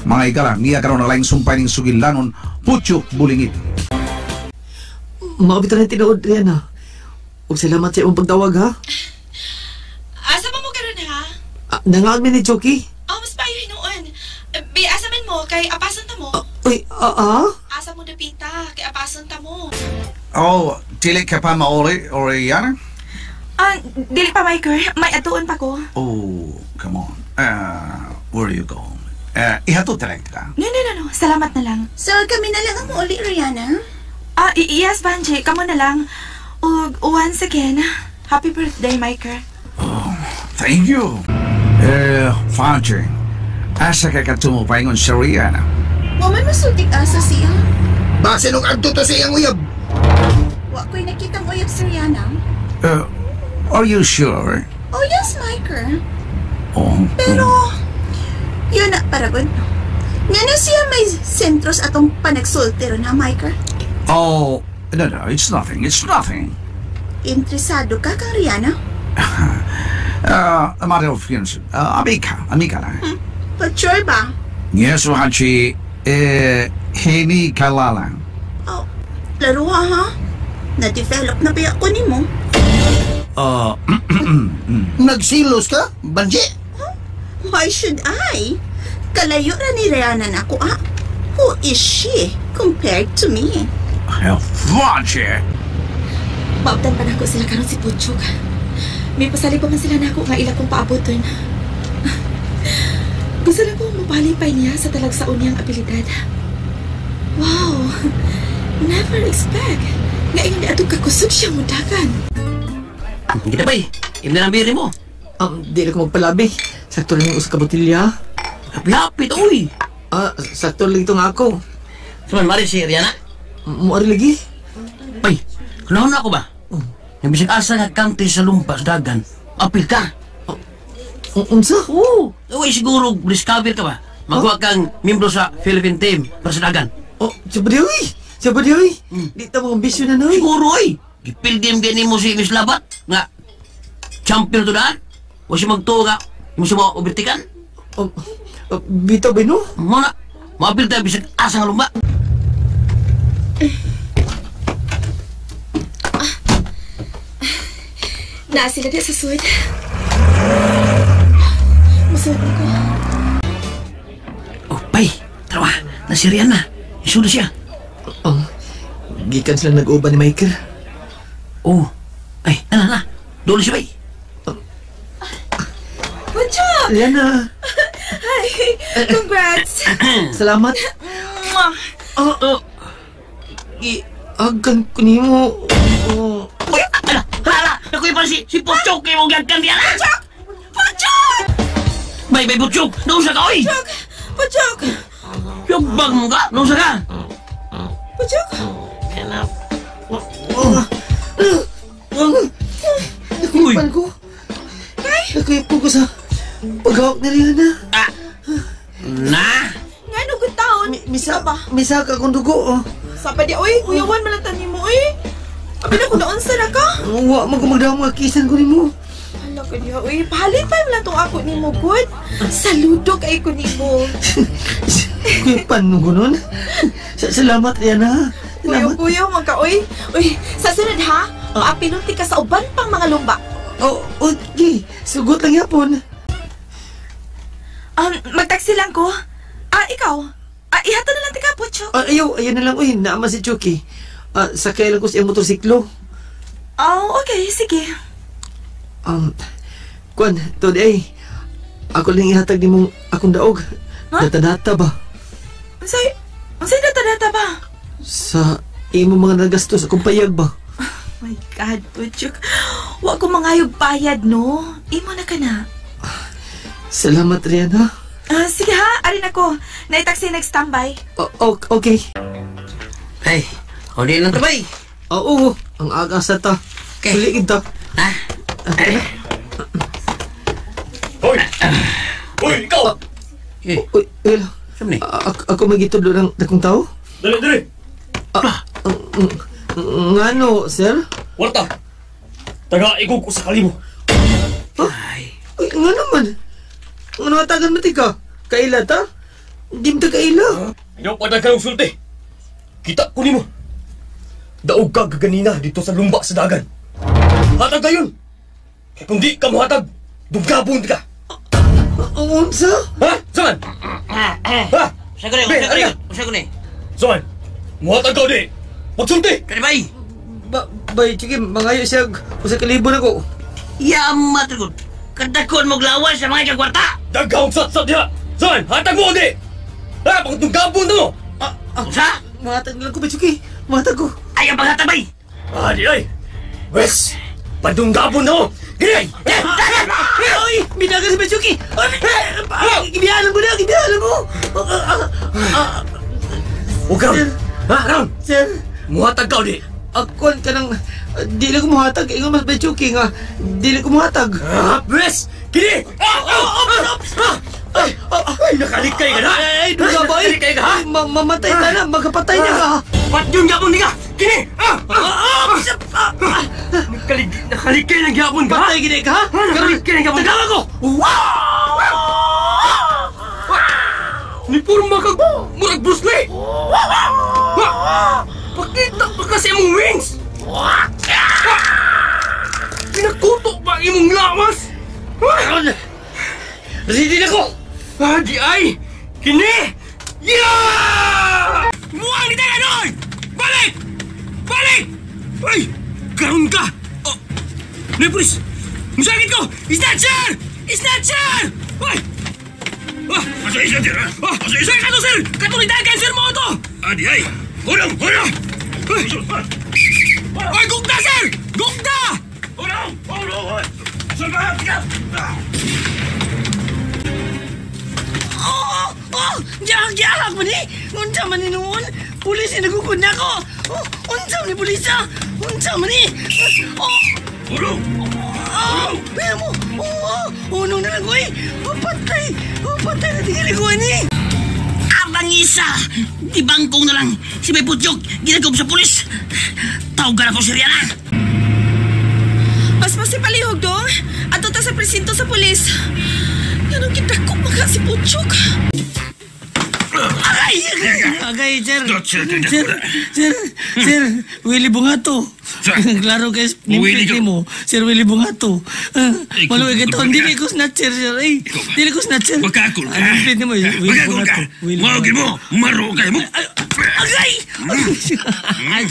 Mga igala, niya karon na laing sumpay ning sugilanon, putyok bulingit. Maabit na tinuod riyan ha. Huwag salamat sa iyong pagtawag ha. Asa mo karon ha? Nangaan mi ni Chucky. Mas payo hinuon. Asa man mo, kay apason ta mo. Asa mo dapita, kay apason ta mo. Oh, dili ka pa mauli, Oriana? Dili pa, Michael. May atuon pa ko. Oh, come on. Where are you going? Ihatod direct ka? No. Salamat na lang. So, kami na lang ang uli, Rihanna? Yes, Banji. Kamo na lang. Ug, once again, happy birthday, Michael. Oh, thank you. Fancy. Asa ka katumupaingon sa Rihanna? Waman masultik asa siya. Base nung agto to sa iyang uyab. Wa ko'y nakitang uyab sa Rihanna. Are you sure? Oh, yes, Michael. Oh. Pero, yun na, Paragon. Nga na siya may sentros atong panagsultiro na, Michael. Oh, no, it's nothing. Interesado ka kang Rihanna? A matter of friendship. Amiga lang. But sure ba? Yes, Hachi. Hini kalala. Oh, laro ha? Na-develop na ba ako ni mo? Nagsilos ka, Banji? Why should I? Kalayo na ni Rihanna na ako, Who is she compared to me? Fancy. Maabtan pa na ako sila karon si Puchok. May pasali pa man sila na ako nga ila kong paaboton. Gusto lang kong mapalipay niya sa talagsaon niyang abilidad. Wow! Never expect nga hindi atong kakusog siya mudagan. Kita bay, imna ang biri mo. Di na ko magpalabi. Sakto lang yung usa ka botilya. Lapit, uy. Sakto lang ito nga ako. Suman, mari si Rihanna. Muari lagi. Bay, kunahon na ako ba? Yung bisig asa nga kante sa lumpa sa dagan. Apil ka. Unsa? Oo. Uy, siguro discover ka ba? Magwa kang membro sa Philippine team para sa dagan. Siapa dia, uy? Di ta mga ambisyon na, uy. Siguro, uy. Gipildim gani mo si Miss Labat nga champion to daan. O si magtuo nga mo si mga obertikan. Bitaw ba no? Muna, mapil tayo bisag asa nga lumba. Naa sila di sa suwid. Masuwid ko. Oh, bay, trawa, nasirian na. Isudo siya. Gikan sila nag-uban ni Michael. Oh, ay, na. Dolo siya, bay. Puchok! Rihanna. Hi! Congrats! Salamat. Agan ko ni mo. Uy, hala! Nakuha pa si Puchok kayo mong gagkan diyan. Puchok! Bay, Puchok! Nausa ka, oy! Puchok! Yabang mo ka! Nausa ka! Puchok! Nakuipan ko. Nakuipan ko sa paghawak ni Rihanna. Na? Nga nugod taon. Misa ka kong dugo. Sapa di, oy. Kuyawan malatan ni mo, oy. Abi na kung naunsa na ka. Wa magumagdaw mga kisan ko ni mo. Hala ka diha, oy. Pahalipay mo lang tong ako ni mo, good. Saludo kay ko ni mo. Kuipan mo gunon. Salamat, Rihanna. Kuya, man ka, oy. Oy, sa sunod ha, maapinunti ka sa uban pang mga lumba. Okay. Sugot lang yapon. Magtaksi lang ko. Ikaw? Ihato na lang tika, Puchok. Ayaw na lang. Uy, naama si Chucky. Sakay lang ko sa motorsiklo. Okay, sige. Kwan, today, ako lang ihatag ni mong akong daog. Data-data ba? Unsay data-data ba? Sa imo mga nagastos akong payag ba? My God, Puchok. Wa ko mangayog bayad, no? Imo na ka na. Salamat, Rihanna. Sige ha, arin ako. Naitaksi nag-standby. Okay. Ay, hindi lang tabay. Oo, ang aga sa ta. Okay. Kuligid ta. Hoy, ikaw! Uy, Saan ni? ako magitudlo ng dakong tao? Dali! Ngano, sir? Warta! Taga-igog ko sa kalimo. Ay, nga naman. Ano atagan mo tika? Kaila ta? Di mo kaila. Ayaw pa na ka ng sulti. Kita ko ni mo. Daog ka gaganina dito sa lumba sa dagan. Hatag ka yun. Kaya kung di ka mohatag, dugabon ka. Ang unsa? Ha? Saan? Ha? Usa ko ni, Be, usa ko ni, ano? usa ko ni. Saan? Mohatag ka di. Magsulti. Kani bay. Bay, sige, mangayo siya. Usa kalibo na ko. Yamat ko. Kadakon mo glawas sa mga kagwarta. Dagawang sat-sat diha. Saan? Hatag mo di. Ha? Pag dugabon mo. Usa? Mahatag na lang ko, bay, sige. Mahatag ko. Ayaw paghatag bay. Di ay. Wes, padunggabon na mo. Gini! Ay, binaga si Bechuki! Ibiyanan ko na, ibiyanan ko! O karon. Ha? Karon. Sir, Muhatag ka di. akon ka nang... Dili ko muhatag, ingon mas Bechuki nga. Dili ko muhatag. Wes! Gini! Ay, nakalikay ka na! Ay, duga ba eh? Nakalikay ka ha? Mamatay ka na, magkapatay niya ka. Ba't yung gabon di ka? Gini! Nakalikay ng gabon ka ha? Patay gini ka, ha? Nakalikay ng gabon ka? Tagawa ko! Ni Purma ka murag Bruce Lee! Pakita pa kasi mong wings! Pinakutok ba imong lawas? Ready na ko! Di ay! Kini! Yeah! Muang ni tayo doon! Balik! Balik! Ay! Karoon ka! Oh! Lepris! Musakit ko! Snatcher! Snatcher! Ay! Masa isa, sir, ha? Masa isa! Kato, sir! Katulidagan, sir, mo ito! Di ay! Unang! Unang! Ay! Gugda, sir! Gugda! Unang! Unang! Sir, ka! Diyak man eh! Unsa man ni noon? Pulis na nagugod na ako! Unsa man ni pulisa? Unsa man eh! Unang! Pero mo! Unong na lang ko eh! Papatay! Papatay na tingali ko eh! Abang isa! Di bangkong na lang. Si May Putyok, ginagom sa pulis. Tawagan ako si Rihanna. Mas masipalihog dong. Ato ta sa presinto sa pulis. Ganun kita ko maka si Putyok. Agay, sir! Sir, Sir! Willie Bungato! Klaro guys, nimpit ni mo. Sir Willie Bungato. Maluwag ito. Dili ko snatcher, sir. Ay, dili ko snatcher. Magkakul ka. Nimpit ni mo. Magkakul ka. Mawagin mo. Maro kayo mo. Agay!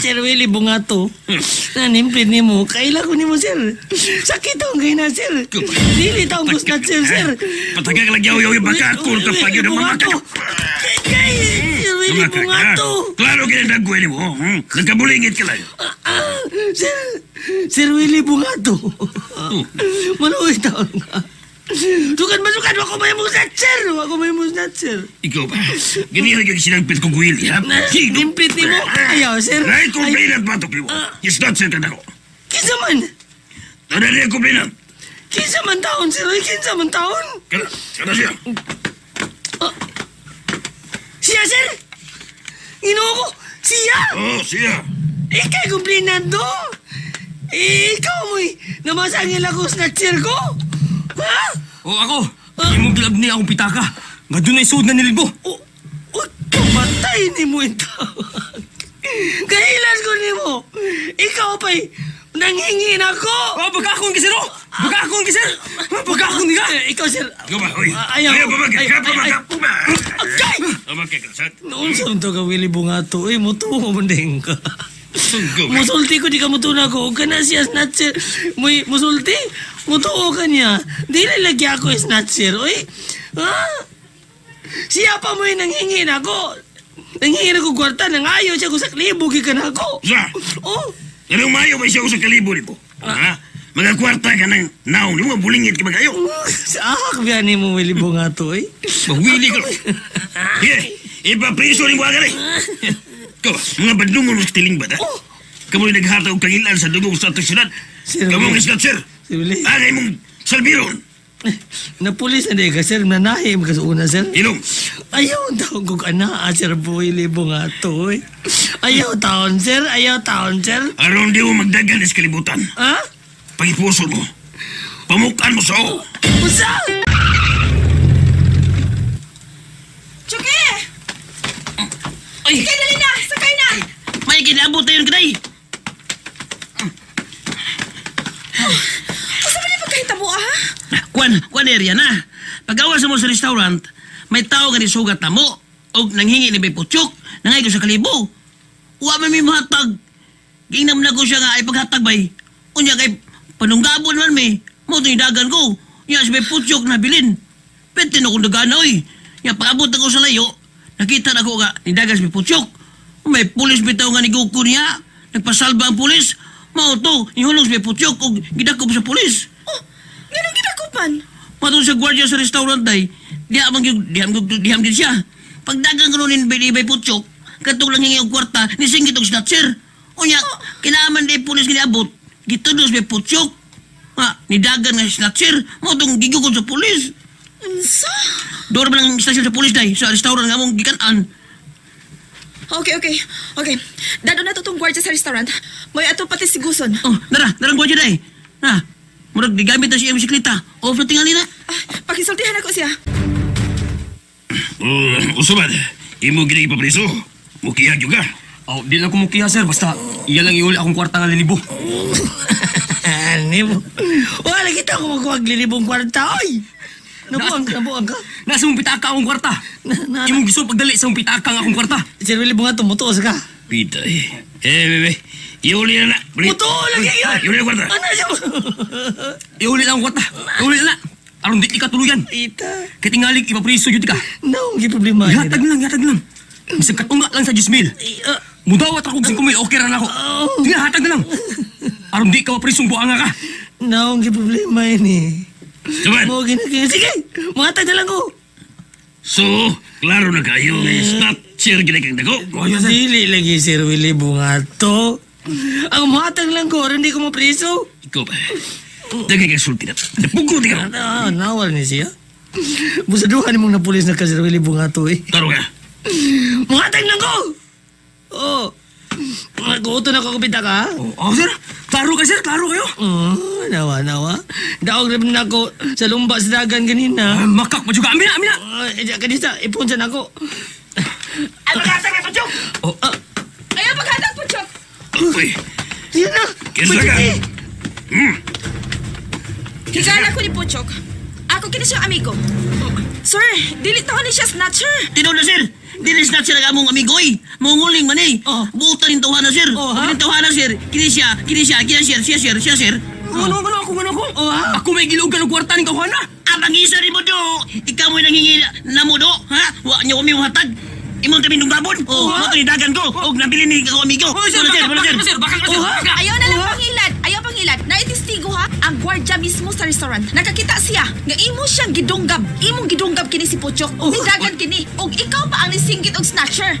Sir Willie Bungato. Nimpit ni mo. Kaila ko ni mo, sir. Sakit ang kayo na, sir. Dili taong ko snatcher, sir. Patagag lang yaw yung magkakul ka pag yun ang mamakak. Sir Willie Bungato. Klaro kinadagwe ni mo. Nagkabulingit ka lang. Sir Willie Bungato. Maluwi taon nga. Sukan! Wako may mo snatcher! Wako may mo snatcher! Ikaw ba? Ganyan yung sinampit ko Willie, ha? Nimpit ni mo? Ayaw, sir. Ay, complainant ba ito, Piwo? Yes, not sir ka na ko. Kinsa man? Ano na yung complainant? Kinsa man taon, sir? Kinsa man taon? Kana siya. Siya, sir? Ginoo ko? Siya? Oh, siya. Ikay kumplinando? Ikaw mo'y namasangil ako snatcher ko? Ha? O ako! Hindi mo gilab niya akong pitaka. Nga doon ay suod na nilbo. Kamatay ni mo yung tawag. Kahilan ko ni mo. Ikaw pa'y nanghingi na ko. Bagakon ka, sir! Bagakon ka, sir! Bagakon ka! Ikaw, sir. Ikaw ba? Uy. Ayaw. Pamagay. Agay! Pamagay ka, sir. Noon sa ito ka, Willie Bungato. Muto mo mandeng ka. Musulti ko, di ka mutuna ko. Huwag ka na siya snatcher. Musulti? Mutuo ka niya. Di nalagi ako snatcher. Uy, ha? Siya pa mo yung nanghingi na ako. Nanghingi na ko kwarta. Nangayo siya ko sa klibo. Kika na ako. Siya? Oh. Anong mayo ba siya ko sa kalibo ni mo? Ha? Mga kwarta ka ng naon. Yung mga bulingit ka magayo. Sa ahak biya ni mo, Willie Bungato, eh. Magwili ka. Here, ipapriso rin mo agad eh. Ikaw, mga badlungon mo sa tiling ba, ha? Kamu yung naghataw kangilan sa dugong sa syudad. Kamu ang snatcher. Si Willie. Agay mong salbiron. Napulis na di ka, sir. Nanahim ka sa una, sir. Ilong. Ayaw taon ko ka na, sir Willie Bungato, eh. Ayaw taon, sir. Ayaw taon, sir. Aron di mo magdagan is kalibutan. Ha? Pangipuso mo. Pamukaan mo sa o. Usa! Chuki! Ay, Kaya dali na! Sakay na! may kinabot tayo ng kanay. Asa ba na pagkahitabo, ha? Kwan area na. Pag-awas mo sa restaurant, may tao nga sugat na mo. O nanghingi ni Bepuchok, nangay ko sa kalibo. Uwa may mahatag. Ginam na ko siya nga ay paghatag bay. Unya kay panunggabon man may. Mo ito yung dagan ko. Yan si Bepuchok na bilin. Pwede na kong dagan na oy. Yan paabot ako sa layo. Nakita na ko nga ni dagan si Bepuchok. May pulis bitaw nga ni Goku niya. Nagpasalba ang pulis. Mao to, ihulong si Bepuchok o gidakop sa pulis. Oh, ganun ginakupan. Matun sa gwardiya sa restaurant day, diham din siya. Pagdagang kanunin bay Puchok, katong lang hingi og kwarta, nisingit og snatcher. Unya, kinaaman day pulis giniabot, gitudos bay Puchok. Nidagan nga snatcher, mo tong gigukod sa pulis. Unsa? Doon ba ng stasyon sa pulis day, sa restaurant nga mong gikan-an. Okay. Dado na to tong gwardiya sa restaurant. May ato pati si Guson. Oh, darang gwardiya day. Murag gigamit na siya yung bisikleta. Off na tingali na. Pakisultihan ako siya. Usumad, imo gina ipapreso. Mukiyag juga. Oh, di lang kumukiha, sir. Basta, iya lang iuli akong kwarta nga lilibo. Ani mo. Wala kita ko magkuwag lilibong kwarta, oy! Nabuang ka. Nasa mong pitaka akong kwarta. Imong gusto pagdali sa mong pitaka nga akong kwarta. Sir Willie bunga tumutuos ka. Pita bebe. Iuli na. Muto lagi yan! Iuli na kwarta. Ano siya? Iuli lang ang kwarta. Iuli na. Aron di ka tuluyan. Ita. Katingalig, ipapriso yun ka. Naong problema. Yatag lang. Bisag katunga lang sa 10,000. Mudawat ako 5,000, okay rin ako. Hatag na lang. Aron di ka maprisong buanga ka. Naong problema yun eh. Saban. Mo ginagin. Sige, matag na lang ko. So, klaro na kayo na snatcher ginagang dako. Dili lagi Sir Willie Bungato. Ang matag lang ko, hindi ko mapriso. Ikaw ba? Dagay ka sulti na. Napugo di ka. Nawal ni siya. Busaduhan mong napulis na ka Sir Willie Bungato eh. Taro ka. Matag lang ko! Oh. Nagkuto na ko kapita ka? Oh, sir. Klaro ka, sir. Klaro kayo. Nawa. Daog rin na ako sa lumba sa dagan ganina. Makak mo juga. Amina. Kanisa, ipunsan ako. Ay, maghatag na, Puchok! Ayaw, maghatag, Puchok! Uy, Yan na! kinsa ka? Higala ko ni Puchok. Ako kini siyang amigo. Sir, dili taon ni siya snatcher. Tinaw na, sir. Dili snatcher ang among amigoy. Munguling man eh. Buutan yung tawanan, sir. Yung tawanan, sir. Kini siya, sir. Ano ako? Ako may gilugan ng kwarta ng kawana. Abang isa rin mo do. Ikaw mo'y nangingi na mo do. Ha? Wa niyo kami hatag. Imong kami nung gabon. Mo ito nidagan ko. Huwag nabili ni kako amigo. Sir, bakal ka, sir. Ayaw na lang pangilad. Naitistigo ha, ang gwardya mismo sa restaurant. Nakakita siya, nga imo siyang gidunggab. Imong gidunggab kini si Puchok. Nidagan kini. Og ikaw pa ang nisinggit og snatcher.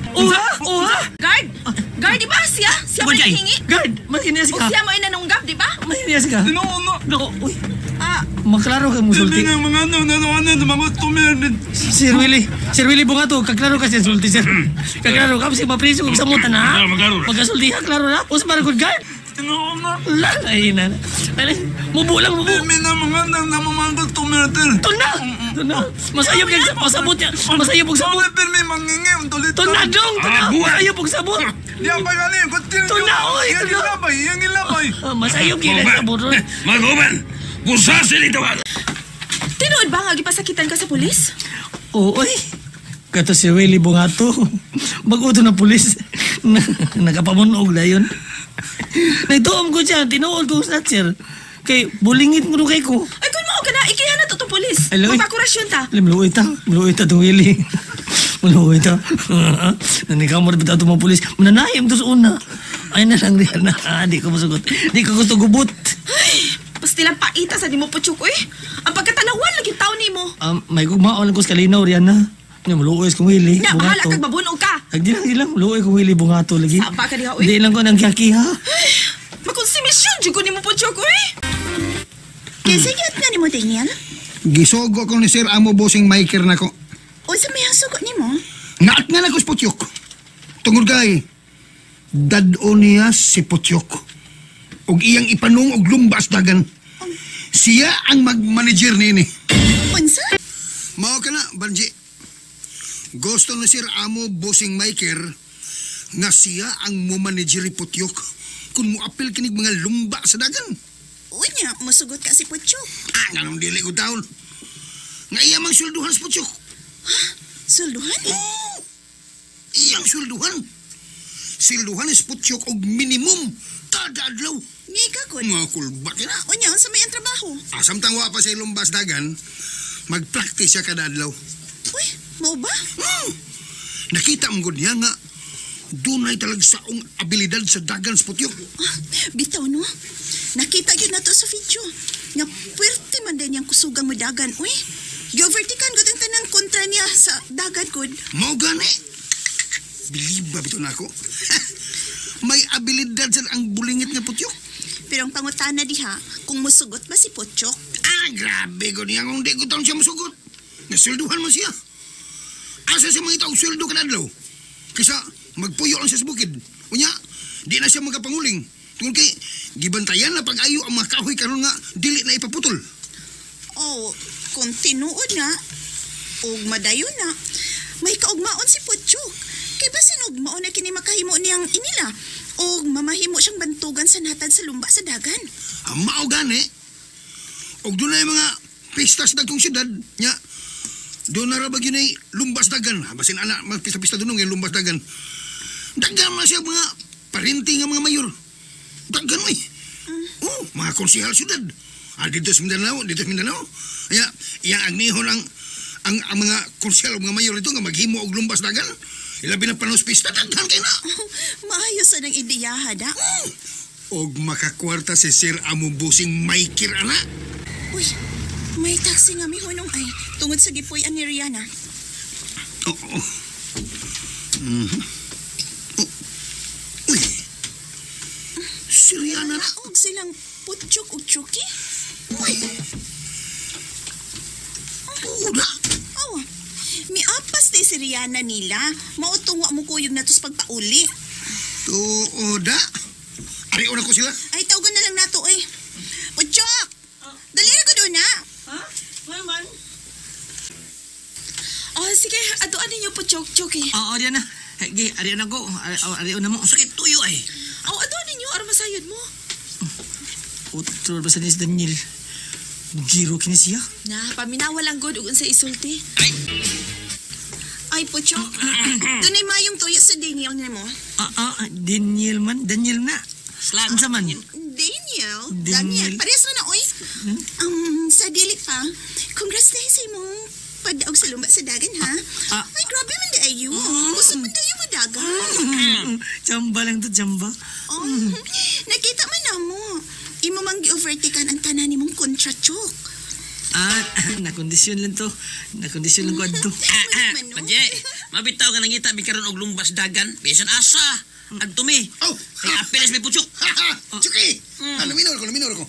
Guard, di ba siya? Siya may Bajay. hingi. Guard, masiniyas Og ka. siya mo inanunggab, di ba? Masiniyas ka. Naku, uy. Ah, Maklaro ka musulti. Sir Willie Bungato, kaklaro ka siya sulti, sir. Kaklaro ka, kasi mapriso kong samutan ha. Maklaro na. Pagkasulti ha, klaro na. Usa para good guard. Ay, na. Mubulang. Tuna. Masayop yung masabot yan. Masayop yung sabot. Tuna dong. Masayop yung sabot. Tuna, oy. Masayop yung sabot. Maguban. Pusasin ito ka. tinuod ba nga gipasakitan ka sa pulis? Oy. Kato si Willie Bungato. Bago na pulis. Nagapamunog na yun. Nagtuom ko siya. Tinuod ko sa sir. Kay bulingit mo kay ko. Ay, kung mao ka na, ikihan na to pulis. Hello? Magpakurasyon ta. Maluoy ta itong Willie. Maluoy ta. Nanikaw mo rin ba ito mga pulis? Mananayim to sa una. Ay na lang riyan na. Di ko masugot. Di ko gusto gubot. Ay, basta lang paita sa di mo putsuk, eh. Ang pagkatanawan lagi tao ni mo. May gugmaon ko sa kalinaw riyan na. Maluoy kong Willie. Na, bahala kag mabunog ka. Di lang. Maluoy kong Willie Bungato lagi. Saba ka diha, uy. Di lang ko nang kiyakiha. Makonsimisyon, dyan ko ni mo putsuk, eh. Kisigyat nga ni mo tingyan. Gisogo ko ni Sir Amo Bossing Maker na ko. O sa may hasugot ni mo? Naat nga na ko si Putyok. Tungod kay, dad-o niya si Putyok. Og iyang ipanung og lumbas dagan. Siya ang mag-manager nini. Unsa? Mao ka na, Banji. Gusto na Sir Amo Bossing Michael nga siya ang mo-manageri Putyok kung mo-apil kinig mga lumba sa dagan. Unya, masugot ka si Putyok. Ganong dili ko taon. Nga iya mang sulduhan sa Putyok. Sulduhan? Oo! Iyang sulduhan. Silduhan sa Putyok og minimum kada adlaw. Ngay ka kun. Mga kulba kina. Unya, sa may ang trabaho. Samtang wa pa sa lumbas dagan, mag-practice siya kada adlaw. Uy, mo ba? Nakita mo gud niya nga dunay talag saong abilidad sa dagan sa Putyok. Bitaw no. Nakita yun na to sa video. Nga puwerte man din yung kusugang mo dagan. Uy, gi-overtikan ko ang tanang kontra niya sa dagan ko. Mao gani. Believe ba bito na ako? May abilidad sa ang bulingit nga Putyok. Pero ang pangutana diha, kung musugot ba si Putyok? Grabe ko niya kung di ko taon siya masugot. Nasulduhan mo siya. Asa siya mga itaong suldo kanadlaw? Kaysa magpuyo lang siya sa bukid. Unya, di na siya magapanguling. Tungkol kay, gibantayan na pag-ayo ang mga kahoy karon nga dili na ipaputol. Oh, kung tinuod nga, og madayon na, may kaugmaon si Putyok. Kay basin ugmaon na kini makahimo niyang inila, og mamahimo siyang bantugan sa natad sa lumba sa dagan. Ang mao gani. Og doon na yung mga pista sa dagkong syudad, nya, doon na rabag yun ay lumbas dagan. Basin anak, mga pista-pista doon yung lumbas dagan. Dagan na siya mga parinting ng mga mayor. Dagan mo eh. Mga konsihal syudad. Dito sa Mindanao, Kaya, iyang agnihon ang mga konsihal o mga mayor ito nga maghimo og lumbas dagan. Ilabi na panos pista, dagan kayo na. Maayos na ng ideya, hada. Og makakwarta si Sir Amo Bossing Michael, ana. Uy, may taxi nga mi hunong ay tungod sa gipuy-an ni Rihanna. Oo. Uy, si Rihanna na. Naog silang Putyok ug Chucky? Uy. Uda. Oh, miapas di si Rihanna nila. Mautungwa mo kuyog na tos pagpauli. Uda. Ariyo na ko sila. Ay, tawagan na lang nato eh. Putyok! Dali na ko doon na. Ha? Ngayon man? Oh, sige, aduan ninyo po, Chucky. Oo, Ariana. Ariana ko. Ariana mo. Sakit tuyo ay. Oh, aduan ninyo, aron masayod mo. Utro ba sa ni Daniel? Giro kini siya? Na, paminawa lang god ug unsay isulti. Ay, Putyok. Doon ay mayong tuyo sa Daniel niya mo. Daniel man. Daniel na. Slag. Ansa man? Daniel. Parehas na na, oy. Sa dili pa, congrats dahil sa imong pagdaog sa lumba sa dagan, ha? Ay, grabe man di ayo. Gusto man dayo madagan. Jamba lang to, jamba. Nakita man na mo. Imo mang gi-overtikan ang tanan nimong kontratyok. Nakondisyon lang to. Nakondisyon lang ko adto. Panje, mabitaw ka nangita bikaron og lumbas dagan. Bisan asa. Adto mi. Kay apeles mi Putyok. Chucky. Luminor ko.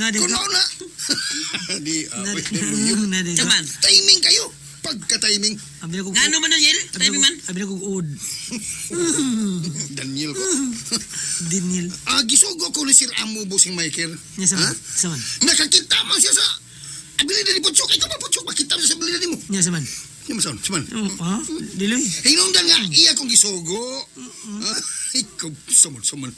Nadi Kuno ka. na. Di, wait, luyo. Nadi ka. Saman. Timing kayo. Pagka-timing. Abi na ko. Ngano man yel? Timing man. Abi na ko ud. Daniel ko. Daniel. Gisugo ko ni Sir Amo Bossing Michael. Nya saman. Saman. Nakakita mo siya sa abilidad ni Putyok. Ikaw ba Putyok? Makita mo sa abilidad mo. Nya saman. Yung masaon, saman. Ha? Diloy. Hinungdan nga, iya kong gisugo. Ikaw, saman.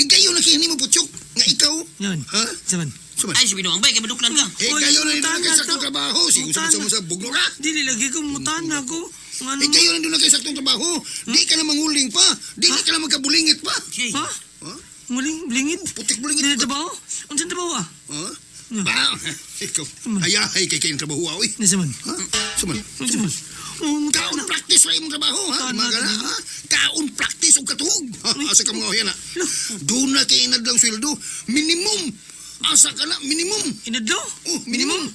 Kayo na kini mo Putyok. Nga ikaw. Yan. Ha? Saman. Saman. Ay, sabi nung kay maduklan ka. Kayo na nandun na mutana kay saktong to. trabaho. Sige, sama sa bugno ka. Dili lagi ko mutana ko. Ano? Kayo nandun na kay saktong trabaho. Di ka na manguling pa. Di ka na magkabulingit pa. Ha? Muling blingid. Putik bulingit Dili pa. trabaho? Unsan trabaho ah? Ha? Ba? Ikaw. Ayahay kay kayong trabaho, oy. Nya saman. Ha? Saman. Saman. Kaon practice ra imong trabaho, ha? Tana, Magana, tana. ha? Kaon practice og katuog. Asa ka mga oyan, ha? Doon na kay inadlang sweldo. Minimum. Asa ka na, minimum. Inadlaw? Minimum.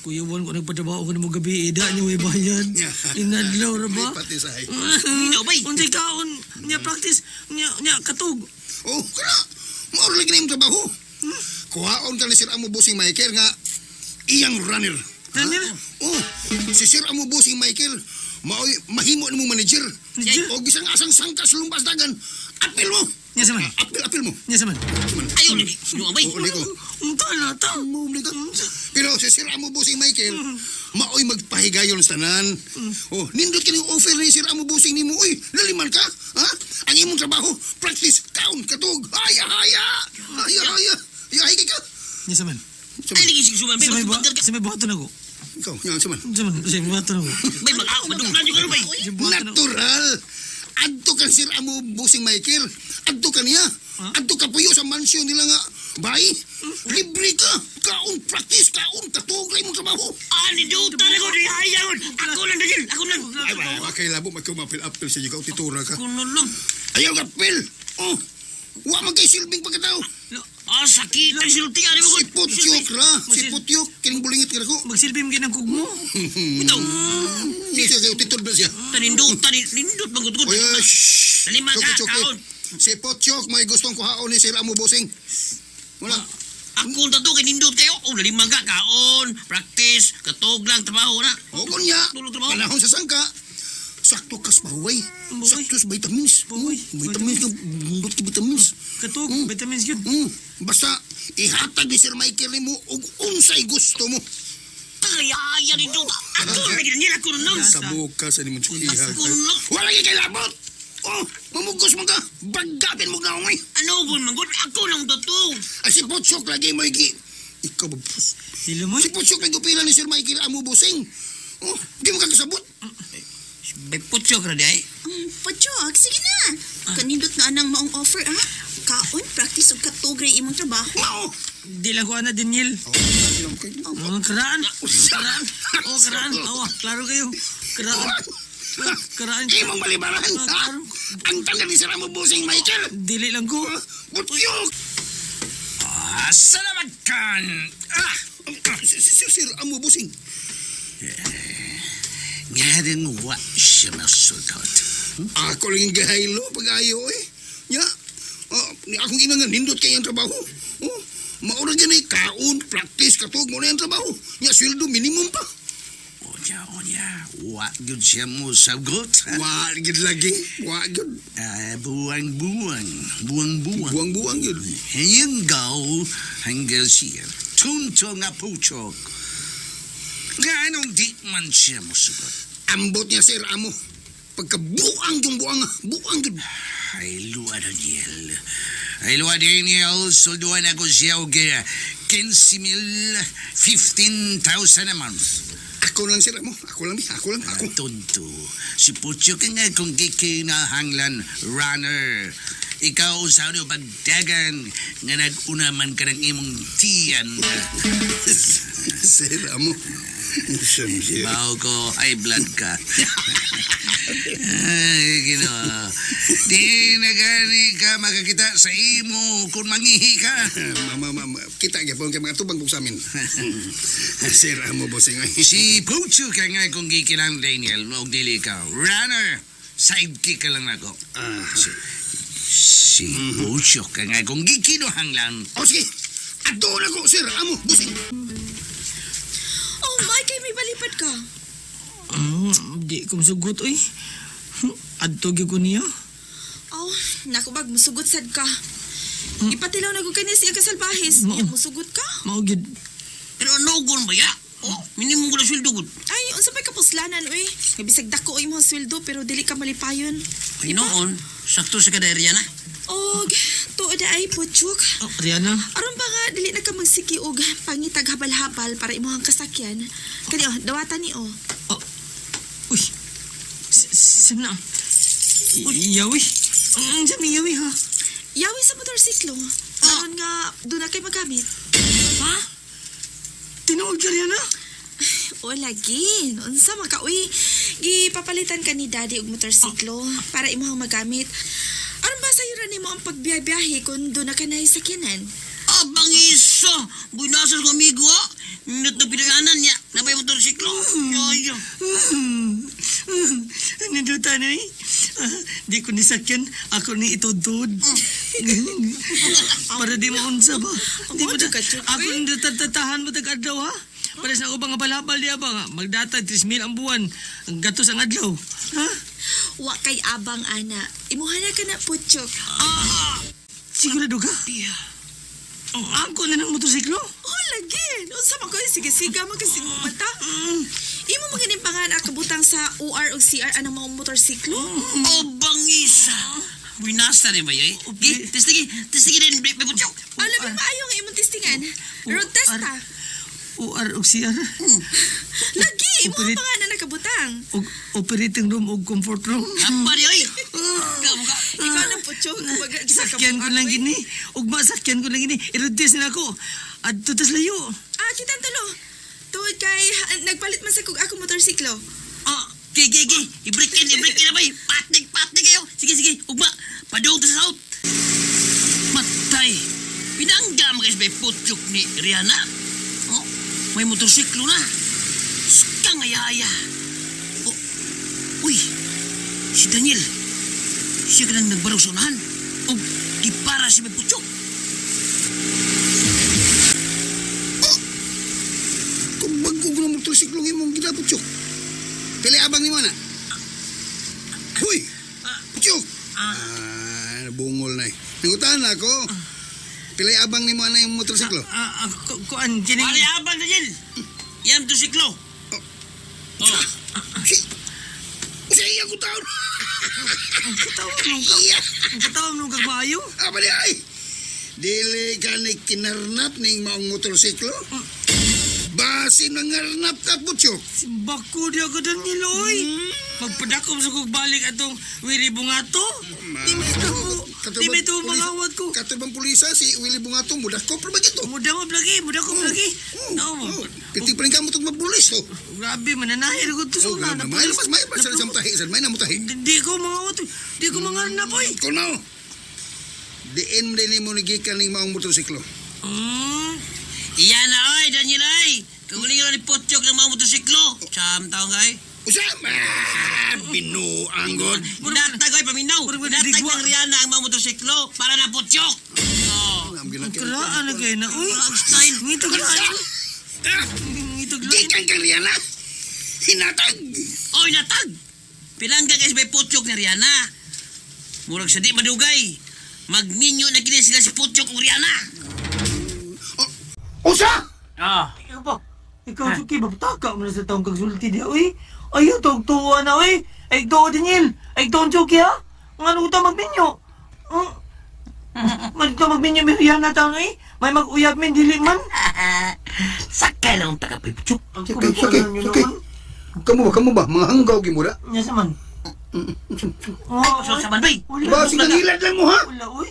Kuya Juan, kung nagpatrabaho ko na mo gabi, ida niya may bayad. Inadlaw ra ba? May pati sahay. Minaw bay. Unsay kaon niya practice, niya katog. Oh, kana. Maurlig na imong trabaho. Kuhaon ka ni Sir Amo Bossing Michael nga iyang runner. Runner? Oh, si Sir Amo Bossing Michael, mahimo ni mong manager. Manager? O bisang asang sangkas lumbas dagan. Apil mo. Nya sa man. Apil mo. Nya sa man. Ayaw lagi. Ano abay? Uli ko. Unta na ta. Mumli ka. Pero si Sir Amo Busing Michael, maoy magpahigayon sa tanan. Oh, nindot ka ng offer ni Sir Amo Busing nimo. Uy, laliman ka. Ha? Ang imong trabaho, practice, kaon, katog. Haya. Haya ka. Nya sa man. Ay lagi sige suman. Sa may Bay sa may buhaton ako. Ikaw, yan, saman. Sa man, sa may buhaton ako. mag-ako. Madunglan yung ano bay. Sa buhaton ako. Natural. Adto ka Sir Amo Busing Michael. Adto ka niya. Adto ka puyo sa mansyon nila nga. Bay, libre ka. Kaon, practice, kaon, katog, lay mong trabaho. Ani duta na ko. Ayaw. Ako lang dagil. Ako lang. Ay, makilabo, magkumapil-apil sa iyo. Ikaw, titura ka. Kuno lang. Ayaw ka, Pil. Oh, wa man kay silbing pagkatao. Sakit ang silti. Ano mo ko? Si Putyok ra. Si Putyok. Kining bulingit ka na ko. Magsilbi mo ginang kugmo. Ito. Siya kayo, titod ba siya? Tanindot. Tanindot. Magutugod. Oy, shhh. Talima ka. Choki. Kaon. Si Putyok, may gustong kuhaon ni Sir Amo Busing. Wala. Ako tato kay nindot kayo. Lalimang ka. Kaon. Practice. Katog lang. Trabaho na. O, kunya. Tulog trabaho. Panahon sa sangka. Sakto kas bahuay. Bahuay. Sakto sa vitamins. Bahuay. Vitamins ng bundot ki vitamins. Katog, vitamins yun. Basta, ihatag ni Sir Michael ni mo og unsay gusto mo. Kaya nindot. Ako lagi na nila. Kuno lang. Sa bukas, ano mo tsukiha. Kuno lang. Wala kay labot. Oh, mamugos mo ka. Bagapin mo na umay. Ano po manggod? Ako lang tato. Ay, si Putyok lagi mo igi. Ikaw ba? Dilo mo. Si Putyok lagi upila ni Sir Michael Amo Busing. Oh, di mo kakasabot. May putyok na di ay. Putyok, sige na. Kanindot na anang maong offer, ha? Kaon, practice og katugray imong trabaho. Mao. Di lang ko na, Daniel. Karaan. Karaan. Karaan. Klaro kayo. Karaan. Karaan. Imong balibaran. Ha? Ang tanda ni Sir Amo Busing, Michael. Dili lang ko. Putyok. Salamat kan. Sir Amo Busing. Nga rin wa siya nasugot. Ako lang yung gahaylo pag-ayo eh. Nya, akong inangan, nindot kayo ang trabaho. Oh, maura dyan ay kaon, practice, katog mo na yung trabaho. Nya, sweldo minimum pa. Onya, wa gyud siya mo sagot. Wa, gid lagi. Wa, gid. Buwang-buwang. Buwang-buwang yun. Hanggaw, hanggang siya. Tunto nga puchok. Nga anong di man siya mo sagot. Ambot niya, Sir Amo. Pagkabuang yung buang, buang yun. Ay, luwa Daniel. Ay, luwa Daniel, solduan ako siya og 15,000, 15,000 a month. Ako lang, Sir Amo. Ako. Tonto. Si Pucho ka nga kung kikinahanglan runner. Ikaw sa ano pagdagan nga nag-una man ka ng imong tiyan. Sir Amo. Bao ko, high blood ka. Ay, Ginoo. Di na gani ka makakita sa imo kung mangihi ka. Mama, kita kaya po ang mga tubang po sa amin. Sir Amo, bossing ay. Si Pucho ka nga kung kikilang Daniel, huwag dili ka. Runner, sidekick ka lang ako. Si Pucho ka nga kung kikinuhanglan. O sige, adoon ako, Sir Amo, bossing. Oh my, kay may balipad ka. Di ko masugot, oy. Adto gyud ko niya. Oh, nakubag, musugot sad ka. Ipatilaw na ko kanya siya kasalbahis. Iya, musugot ka. Mao gyud. Pero ano gun ba ya? Minimum ko na sweldo gud. Ay, unsa may kapuslanan, uy. Bisag dako imong sweldo pero dili ka malipayon. Ay noon, sakto sa kaderya na. Og, tuod ay Putyok. Rihanna. Aron ba nga dili na ka magsiki og pangitag habal-habal para imong kasakyan. Kani dawatan ni o. Uy. Samna. Yawi. Sami yawi ha. Yawi sa motorsiklo. Aron nga doon na kay magamit. Ha? Tinuod ka Rihanna? O lagi. Unsa man ka uy. Gipapalitan ka ni daddy og motorsiklo para imong magamit. Aron ba sayo ra nimo ang pagbiyahe kung doon na ka na sakyanan? Abang isa! Buinasas ko amigo ha! Minut na pinanganan niya. Napay motorsiklo. Yoyo. Niduta na eh. Di ko nisakyan. Ako ni itudod. Para di maunsa ba? Di mo na, ako ni tatatahan mo tag-adlaw ha? Para sa ako bang balabal niya ba? Magdata 3,000 ang buwan. Ang gatos ang adlaw. Ha? Wa kay abang ana. Imuha na ka na Putyok. Sigurado ka? Yeah. Ako na ng motorsiklo? Oh, lagi. Unsa man ko sige-siga magkasing mo mata. Imo maganing panganak kabutang sa OR o CR anang mga motorsiklo. Oh, bangisa. Winasta rin ba yun? Testigi din, Puchok. Alam mo maayo nga imong testingan. Road test ta. OR o CR? Lagi imo ang pangalan na kabutang. Operating room o comfort room? Apa di, oy? Ikaw na Puchok. Sakyan ko lang gini. Ugma, sakyan ko lang gini. I-road na ako. At tutas layo. Kitang tulo. Tuwad kay nagpalit man sa kog ako motorsiklo. Gigi. I-break in na ba? Patnik kayo. Sige. Ugma, padung sa south. Matay. Pinanggam guys may Puchok ni Rihanna. Oh, may motorsiklo na. Skang ayaya. Oh, uy, si Daniel. Siya ka nang nagbaraw sa unahan. O, di para si may Puchok. Kung bago ko ng motorsiklo imong ginaputyok. Pili abang ni mo na. Huy! Putyok! Nabungol na eh. Nangutahan na ako. Pili abang ni mo na yung motorsiklo. Kuan, gining... Pali abang, Daniel. Yan motorsiklo. Siya ko taon. Katawag nung kagbayo? Bali ay. Dili ka ni kinarnap ning maong motorsiklo. Basi nangarnap ka, Puchok. Bako di ako Daniel, oy. Magpadakom sa kong balik atong Willie Bungato. Di may ito mangawat ko. Katubang pulisa si Willie Bungato, mudah ko pa ba ito? Mudah ko lagi. Piti pa rin ka mo itong mabulis, oh. Grabe, mananahir ko ito. May pa sa mutahi, may namutahi. Di ko mangawat, di ko mangarnap, oy. Kuno, diin mo din mo nagikan ng maong motorsiklo. Iyan na, oy, Daniel, ay. Kagulingan ni Puchok ng mga motorsiklo. Siyam taong kay. Usama! Binuang god. Datag, oy, paminaw. Datag ng Rihanna ang mga motorsiklo para na Puchok. Karaan na kayo na, uy. Ngitog lang. Gikan ka Rihanna. Hinatag. Oy, natag. Pilangga guys may Puchok ni Rihanna. Murag sa di madugay. Magminyo na kini sila si Puchok o Rihanna. Usa! Ikaw ba? Ikaw, Suki, mapataka mo na sa taong kagsulti niya, uy. Ayaw, tuwa na, uy. Ay, tuwa, Daniel. Ay, tuwa, Suki, ha? Nga ko ta magminyo. Magminyo, may Rihanna taon, uy. May mag-uyab, may dili man. Sakay lang taga Puchok. Suki. Kamu ba? Mga hanggaw gimura? Nya saman. So, saman, bay. Ba, sinangilad lang mo, ha? Wala, uy.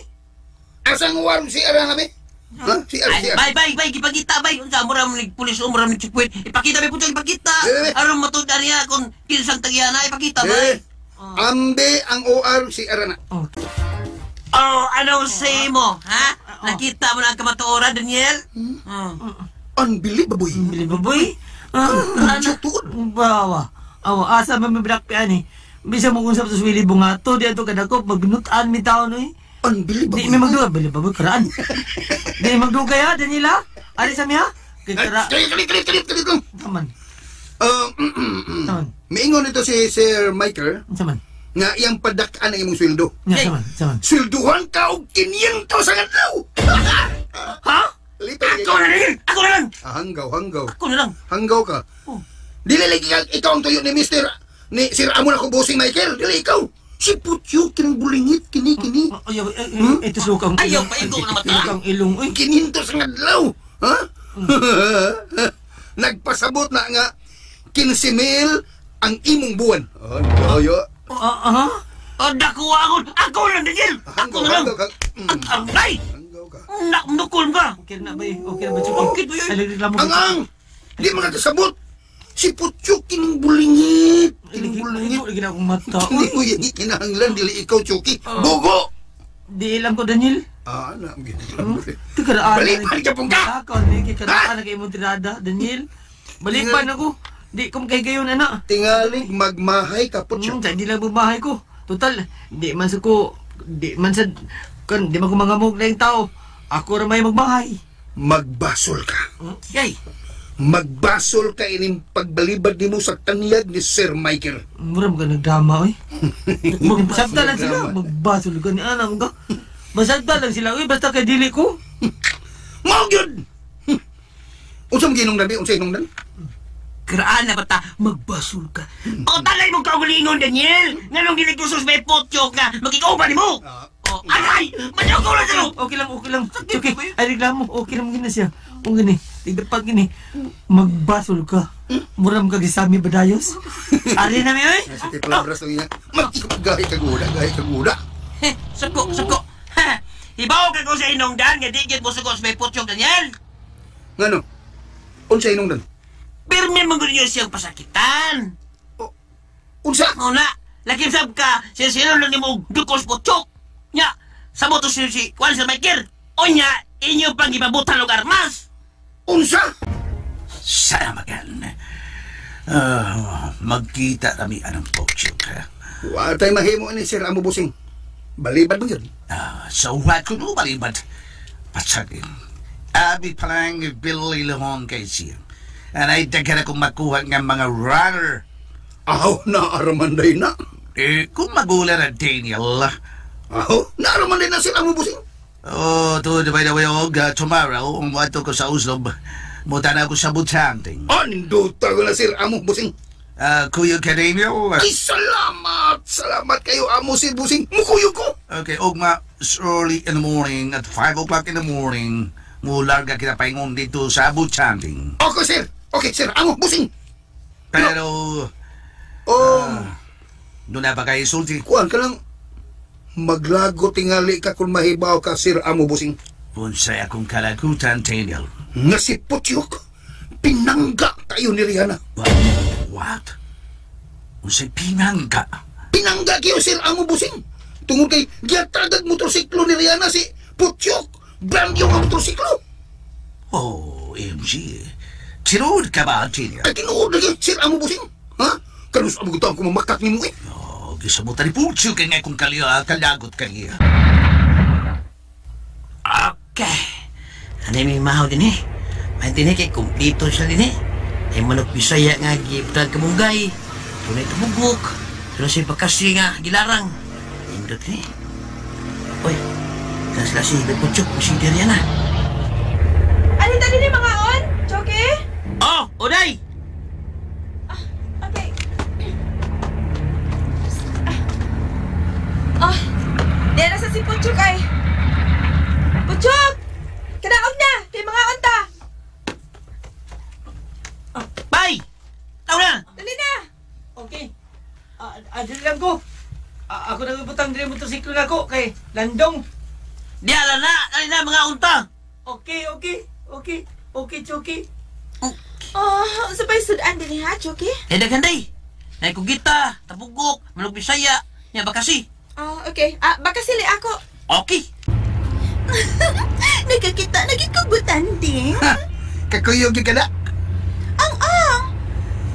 Asang warong si Ara nga, be? Ha? Si Ara. Bay, gipagita, bay. Unsa, mura mo pulis o mura mo chikwit. Ipakita, bay, Puchok, ipakita. Aron matunda niya kung kinsang tagyana, ipakita, bay. Ambe ang OR si Ara na. Anong say mo, ha? Nakita mo na ang kamatuoran, Daniel? Unbelievable. Baboy? Bawa. Asa ba may bilakpian eh. Bisa mo kung sa Willie Bungato, di ato kadako, magnutaan mi tao no eh. Unbelievable. Di may magduga, baboy, karaan. Di magduga ya, Daniela? Ari sa miya? Kalit lang. Taman. Taman. Maingon ito si Sir Michael Taman. nga iyang padakaan ang imong sweldo. Taman. Swelduhan ka og 500 sa adlaw. Ha? Ako na lang! Hanggaw. Ako na lang! Hanggaw ka. Dili lagi ka ikaw ang tuyo ni Sir Amon ako bossing Michael. Dili ikaw. Si Puchok kinang bulingit kini. Ayaw, ito sukang Ayaw, paigo na mata. Sukang ilong, uy. 500 sa adlaw. Ha? Nagpasabot na nga 15,000 ang imong buwan. Ayo. Dako ako lang, Daniel! Ako na lang! Aray! Hanggaw ka. Nakmukul ka! Okay na ba Chuki? Okay ba yun? Alam mo. Ang! Di mo nakasabot. Si Puchok kining bulingit. Lagi na akong mata. Hindi mo yan kinahanglan. Dili ikaw, Chuki. Bugo! Di ilam ko, Daniel. Alam. Balik ka pong ka! Ako, hindi kikaraan na kayo mo tirada, Daniel. Balik pa na ko. Di ko kay gayon, anak. Tingalig magmahay ka, Puchok. Hindi lang bumahay ko. Total, di man ko man ko mangamog na yung tao. Ako rin may magmahay. Magbasol ka. Yay! Magbasol ka ining pagbalibad ni mo sa tanyag ni Sir Michael. Mura mo ka nagdrama, oy. Magsabta lang sila. Magbasol ka ni anam ka. Masagda lang sila, uy, basta kay dili ko. Mao gyud. Unsa man ginungdan di? Unsa inungdan? Karaan na bata, magbasol ka. O talay mong kaugalingon, Daniel! Nga nung ginigusos may potyok nga, magkikauban mo! O, aray! Manyaw ko lang sa'yo! Okay lang. Okay, ay reklamo, okay lang gina siya. O gini, tigdapag gini, magbasol ka. Muram ka gisami badayos. Ari na mi, oy! Sa ti palabras lang yan. Gahi kaguda. Sako! Ha! Ibaw ka ko sa inongdan, nga digit mo sugos may potyok, Daniel! Ngano? Unsa inungdan? Pero may mga niyo siyang pasakitan. Unsa? O na, lakim sab ka, siya lang ni mo dukos potyok. Nya, sa moto si Juan Sir Michael. O nya, inyo pang ipabutan og armas. Unsa? Sana magan. Magkita kami anong pokyok. Wa tay mahimo ni Sir Amo Busing. Balibad mo yun. So what could do balibad? Patsagin. Abi palang Billy Lahon kay siya. And ay dagan akong makuha ng mga runner. Aho, naaramanday na. Kung magulan na Daniel. Aho, naaramanday na Sir Amo Busing. Oh, to by the way, tomorrow, umato ko sa Uslob. Muta na ako sa Butanting. Ninduta ko na Sir Amo Busing. Kuyo ka Daniel. Ay, salamat! Salamat kayo, Amo Sir Busing. Mukuyo ko. Okay, ugma, early in the morning, at 5 o'clock in the morning, mularga kita paingon dito sa Butanting. Okay, Sir. Okay, Sir Amo Busing. Pero, doon na ba kayo sulti? Kuhan ka lang. Maglago tingali ka kung mahibaw ka, Sir Amo Busing. Unsay akong kalagutan, Daniel. Nga si Putyok, pinangga kayo ni Rihanna. What? Unsay pinangga? Pinangga kayo, Sir Amo Busing. Tungod kay giyatagad motorsiklo ni Rihanna si Putyok. Brand yung motorsiklo. Oh, MG. Tinuod ka ba, Daniel? Ay, tinuod na kayo, Sir Amo Busing. Ha? Kanus ang gutang ko mamakak ni mo eh. Oh, gisabutan ni Putyok kay nga kung kalagot kaniya. Okay. Ano may mahaw din eh. Maintin kay kumplito siya din eh. Ay manok bisaya nga giptad kamunggay. Tunay tabugok. Pero si Bakasi nga gilarang. Indot ni. Uy, kasla si Putyok o si Dariana. Ano tadi ni mga on? Choke? Oh, Oday! Okay. Oh, diyan na sa si Putyok ay. Putyok! Kadaog na! Kay mga onta! Bye! Tao na! Dali na! Okay. Adil lang ko. Ako nagubutang din motorsiklo na ko kay Landong. Di ala na! Dali na mga unta! Okay, Choki. Oh, sabay sudan din ha, Choke? Eh, daghanday! Naikugita, tabugok, manok bisaya, niya Bakasi. Oh, okay. Baka sili ako. Okay! Nagkakita, nagikugutan din. Kakuyog ka na.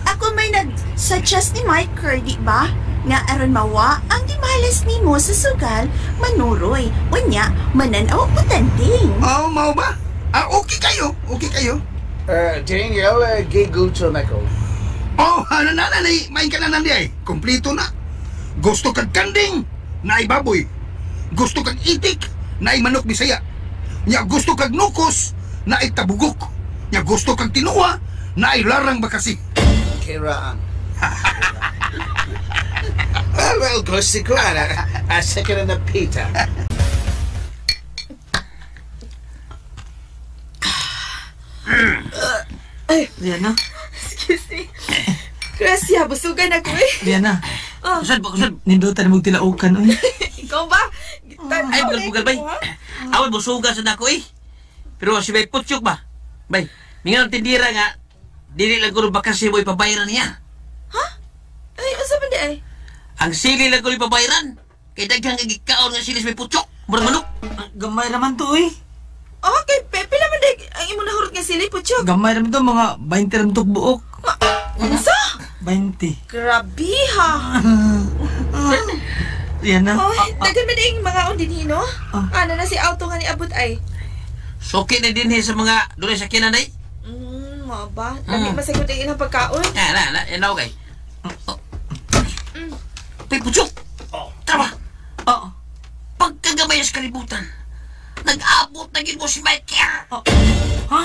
Ako may nag-suggest ni Mike Kerr, di ba? Nga aron mawa ang di mahalas ni mo sa sugal, manuroy. Unya, mananaw utanding. Oh, mau ba? Okay kayo. Daniel, gigutom ako. Oh, na, main ka na nandi ay. Kompleto na. Gusto kag kanding, na baboy. Gusto kag itik, na manok bisaya. Nya gusto kag nukos, na tabugok. Nya gusto kag tinuwa, na larang Bakasi. Kiraan. Well, gusto ko a second na pita. Rihanna. Excuse me. Gracia, busugan ako eh. Rihanna. Kusad ba, kusad? Nindutan mo tilaukan, oy. Ikaw ba? Ay, bugal-bugal bay. Awal busuga sa dako eh. Pero si Bay Putyok ba? Bay, mingan tindira nga, dili lang ko Bakasi mo ipabayaran niya. Ha? Ay, asa ba di ay? Ang sili lang ko ipabayaran. Kay daghang gigikaon nga sili si Bay Putyok. Murag manok. Gamay naman to, oy. Okay, pila man day ang imo nahurot nga sili, Putyok. Gamay naman to, mga 20 ram tok buok. Unsa? 20. Grabe ha. Rihanna. Oh, daghan ba ding mga on din no? Ano na si auto nga ni abot ay? Soke na din sa mga doon sa kinanay. Mo ba? Dami masagot ang ilang pagkaon. Inaw kay. Bay Putyok. Tama. Oo. Pagkagamayas ka kalibutan. Nag-abot na gid mo si Michael. Ha?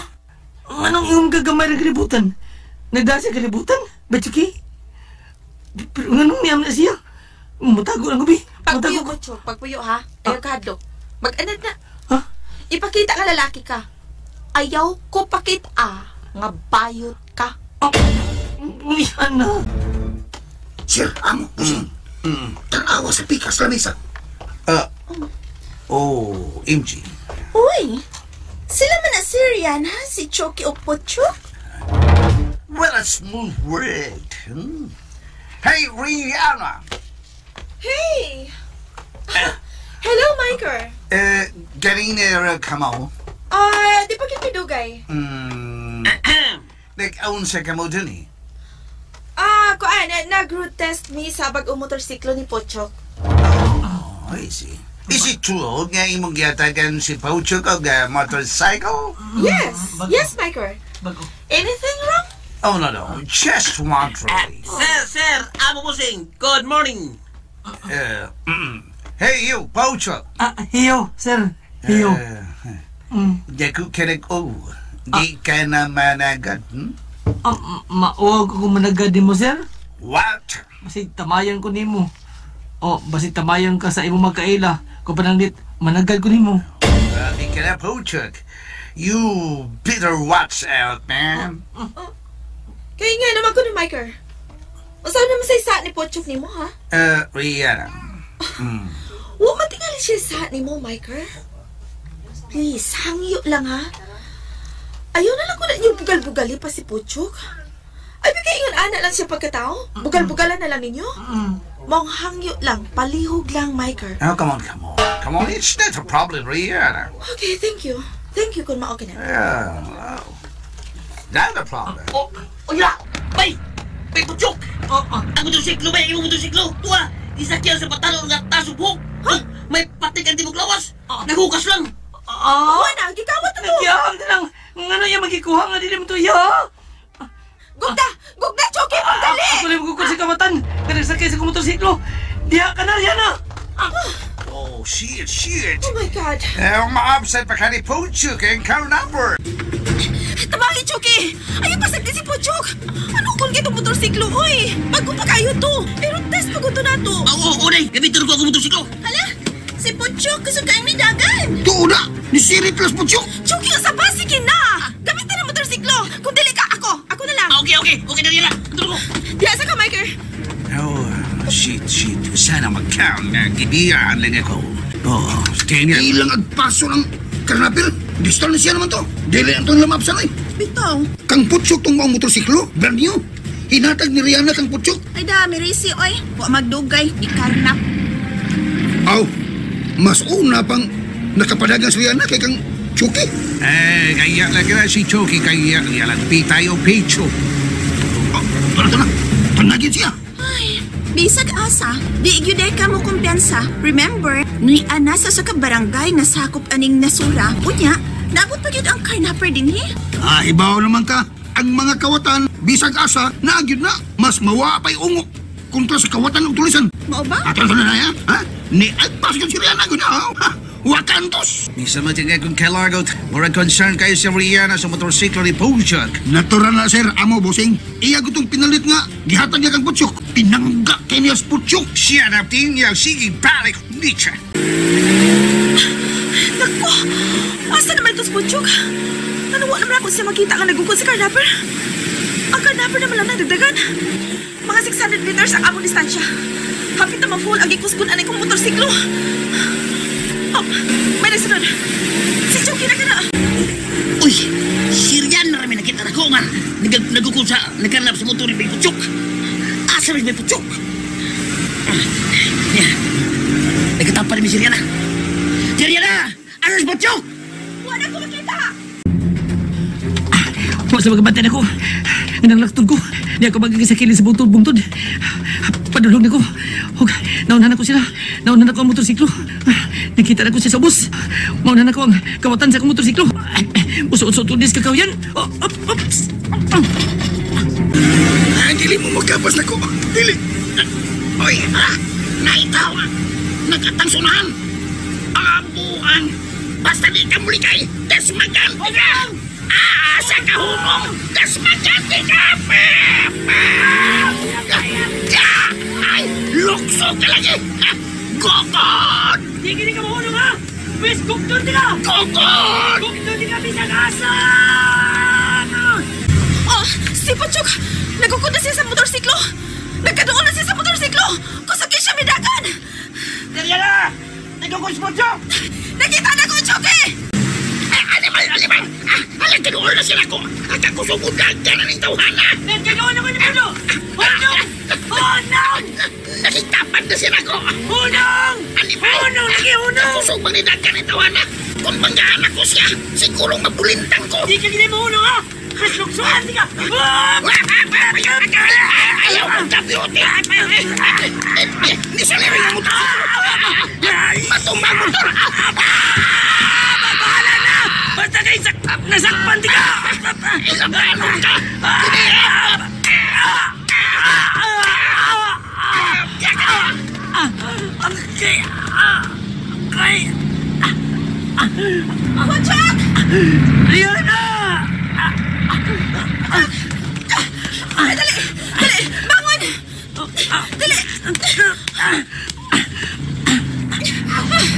Anong yung gagamay ng kalibutan? Nagdaan sa kalibutan? Batsuki? Pero anong niyam na siya? Matago lang gabi. Pagpuyo mo, Chok. Pagpuyo, ha? Ayaw ka hadlok. Mag-anad na. Ha? Ipakita ka lalaki ka. Ayaw ko pakita nga bayot ka. Yan na. Sir, amo, busing. Tanawa sa pikas lamisa. MG. Uy, sila man na si Rihanna, si Choki o Pochok. What a smooth word. Hey, Rihanna. Hey! Hello, Michael. Ganina ka mo? Di pa kitidugay. Nag-aunsa ka mo dun eh. Kuan, nag-root test mi sa bag-o motorsiklo ni Pochok. I see. Is it true nga imong giyatagan si Pochok o motorcycle? Yes, Michael. Anything wrong? Oh, no. Just wondering. Sir, amo busing. Good morning. Hey, you, Pochok. Hiyo, sir. Hiyo. Daku kerek di ka na managad, Mauwag ko managad mo, sir. What? Basi tamayan ko nimo. Basi tamayan ka sa imong magkaila. Kung pananglit, managad ko nimo. Di ka na, Pochok. You better watch out, man. Kaya nga naman ko ni Michael. Saan naman sa isa ni Pochok ni mo, ha? Rihanna. Huwag matingali siya sa ni mo, Michael. Please, hangyo lang, ha? Ayaw na lang ko na yung bugal-bugali pa si Pochok. Ay, bigay ingon ana lang siya pagkatao. Bugal-bugalan na lang ninyo. Mong hangyo lang, palihog lang, Michael. Oh, come on. Come on, it's not a problem, Rihanna. Okay, thank you. Thank you kung mao ka na. Not a problem. Ya! Bay! Pochok! Ang motorsiklo ba? Yung motorsiklo? Tuwa! Isakyan sa patalon nga tasubok! May patik ang tibok lawas! Naghukas lang! Wala, gikawat mo! Nagyahag na lang. Ano yung magkikuha nga dili mo to, ya? Gugda, Choki, magdali! Ako lang magkukul sa kamatan. Kanasakay sa motorsiklo. Diha ka na, yan na! Oh, shit. Oh my God. Ma-upset pa ka ni Pochok ang car number. Tabangi, Choki! Ayaw pasagdi si Pochok! Ano kung gito motorsiklo, oy? Bago pa kayo to! Pero test pa ko to na to! Oo, day! Gamitin ko ako motorsiklo! Hala! Si Pochok kasukaan ni Dagan! Tuuna! Ni Siri plus Pochok! Choki, ang sabasikin na! Gamitin ang motorsiklo! Kung dili ka, ako na lang! Okay na yan na! Tulog ko! Diasa ka, Michael. Oh, shit. Sana mag-count na gibiyaan lang ako. Tingnan. Ilang agpaso ng karnapil. Distal na siya naman to. Dili ang itong lamapsan ay. Bitaw! Kang Pochok tong mga motorsiklo. Brand new. Hinatag ni Rihanna kang Pochok. Ay dami, Risi, oy! Huwag magdugay, di karnap! Aw, mas una pang nakapadagan si Rihanna kay kang Choki. Kaya lang na si Choki kaya lang tayo pecho. Ito na. Panagin siya. Ay, bisag asa, di gyuday ka mo kumpiyansa. Remember, ni ana sa barangay nga sakop aning nasura. Unya, nabot pa gyud ang karnapper dinhi. Ibaw naman ka. Ang mga kawatan, bisag asa, naagyod na. Mas mawa pa'y ungo kontra sa kawatan ng tulisan. Mao ba? Atal na ya? Ha? Ni agpas yun si Rihanna ko na. Ha? Wakantos. Misa matingay kong kailagot. Mura concern kayo si Rihanna sa motorsiklo ni Pochok. Natural na sir, amo bossing. Iya ko itong pinalit nga. Gihatag niya kang Pochok. Pinangga kay niya sa Pochok. Siya na niya, sige balik niya. Naku! Asa naman ito sa Pochok? Nanuwa naman ako siya makita nga nagugol si karnapper. Ang karnapper naman lang nagdagdagan. Mga 600 meters ang among distansya. Hapit na ma-full ang ikuskunan kong motorsiklo. May nagsunod. Si Choki na ka na. Uy! Sirian na rin nakita na ko nga! Nagukul sa nagkarnap sa motor ni Pochok! Asa rin may Pochok! Nagkatapa rin ni Siriana! Siriana! Ano si Pochok? Wala ko makita! Huwag sa magabantan ako. Inang laktod ko. Di ako magkakasakilin sa bungtod-bungtod. Padulog na ko. Naunahan ako sila. Naunahan ako ang motorsiklo. Nakita na ko siya sa bus. Maunahan ako ang kawatan sa akong motorsiklo. Uso-uso-tudis kakaw yan. Dili mo magkapas na ko. Dili. Oy, naitaw. Nagkatang sunahan. buang. Basta di ka muli kay, das maganti ka. Asa ka humong, das maganti ka. Ay, lukso ka lagi. Gokon! Di gini ka mahulog ha! Wes, gugtun di ka! Gokon! Gugtun di ka bisang asa! Oh, si Puchok! Nagukod na siya sa motorsiklo! Nagkadoon na siya sa motorsiklo! Kusagin siya midagan! Dariana! Nagkukos mo, Chok! Nakita na ko, Choke! Alimang! Alang kadoon na sila ko! Akakusugod ka na ng tawhana! Nagkadoon naman ni Pulo! Hunong! Hunong! Nakitapan na sila ko! Hunong! Alimang! Hunong! Lagi hunong! Kakusugod ni ka ng tawhana! Kung banggaan ako siya, sigurong mabulintang ko! Di ka gini mahulog ha! Kasluksuhan di ka! Ayaw ang kapyote! Hindi sa lirin ang motor! Matumbang motor! Bahala na! Basta kayo nasakpan di ka! Ilabanon ka! Puchok! Rihanna! Dali! Bangon! Dali!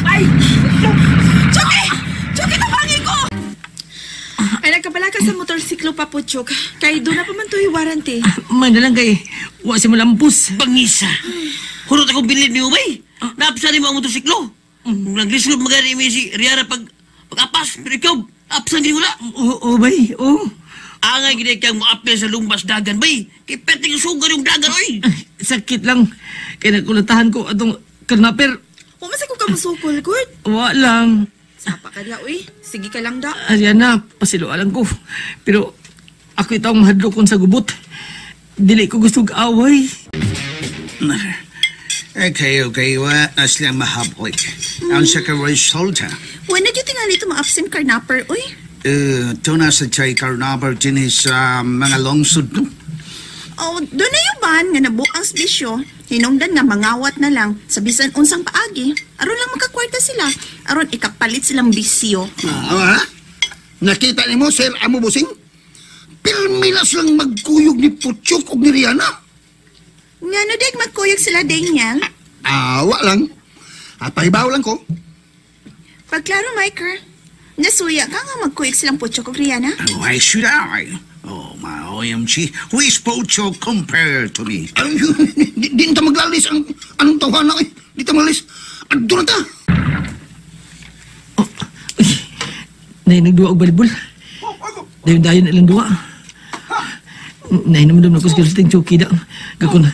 Ay! Choke! Choke, tabangin ko! Ay, nagkabala ka sa motorsiklo pa, Puchok. Kay doon na pa man to yung warranty. Man na lang kay, wa si malampus. Bangisa! Hurot akong bilid niyo, bay! Naapsa ni mo ang motosiklo! Naglisod magari mi si Rihanna pag-apas, pero ikaw, apsan gini wala! Oo, bay, oo. Angay gini kang maapil sa lumbas dagan, bay! Kay pwede yung sugar yung dagan, oy! Sakit lang. Kaya nakulatahan ko atong karnaper. Umasa ko ka masukol, good? Wa lang. Sapa ka diya, uy. Sige ka lang da. Ariana, pasilualan ko. Pero ako itong mahadlokon sa gubot. Dili ko gusto away. Okay, wa na silang mahablik. Ang sa ka-resulta. Wala na dito nga nito ma-absent karnapper, uy. Ito na sa chay karnabar din sa mga longsod no? Oh, doon na yung ban nga nabuang bisyo. Hinungdan nga mangawat na lang sa bisan unsang paagi. Aron lang makakwarta sila. Aron ikapalit silang bisyo. Ha? Nakita ni mo, Sir Amo Busing? Pilmilas lang magkuyog ni Puchok o ni Rihanna. Nga no, Dek, magkuyog sila, Daniel. Awa lang. At pahibaw lang ko. Pagklaro, Miker. Nasuya ka nga magkuyog silang Puchok o Rihanna. Why should I? Oh, my OMG. Who is Puchok compared to me? Di na maglalis anong tawanan eh. Di na maglalis. Doon na ta. Nay, nagduwa og balibol. Dayon na ilang duwa. Nay, naman ako sa kilting choki da. Gakon,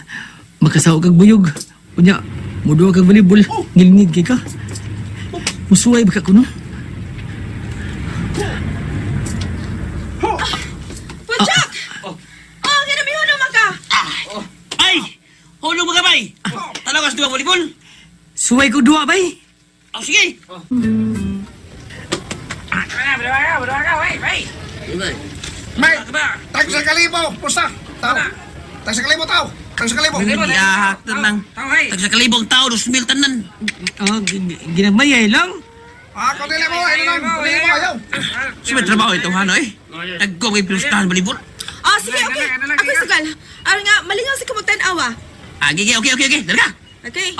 makasaw kag buyog. Unya, muduwa kag balibol. Ngilingig kay ka. Musuway ba ka kuno? Puchok! Oh, ginamiho naman ka! Ay! Hulog mga bay! Talagas duwa volleyball? Suway ko duwa, bay. Oh, sige! May, tag sa kalibo. Pusta. Tao. Tag sa kalibo, tao. Tag sa kalibo. Yahak lang. Tagsa kalibong tao, 2,000 tanan. Oh, ginagmayay lang. Ako nila mo. Ano lang. Nila mo ayaw. Sumit trabaho ito, Hanoy. Nagko may pilustahan volleyball. Oh, sige, okay. Ako sugal. Aron nga, malingaw si kamagtanawa. Okay. Dalaga! Okay.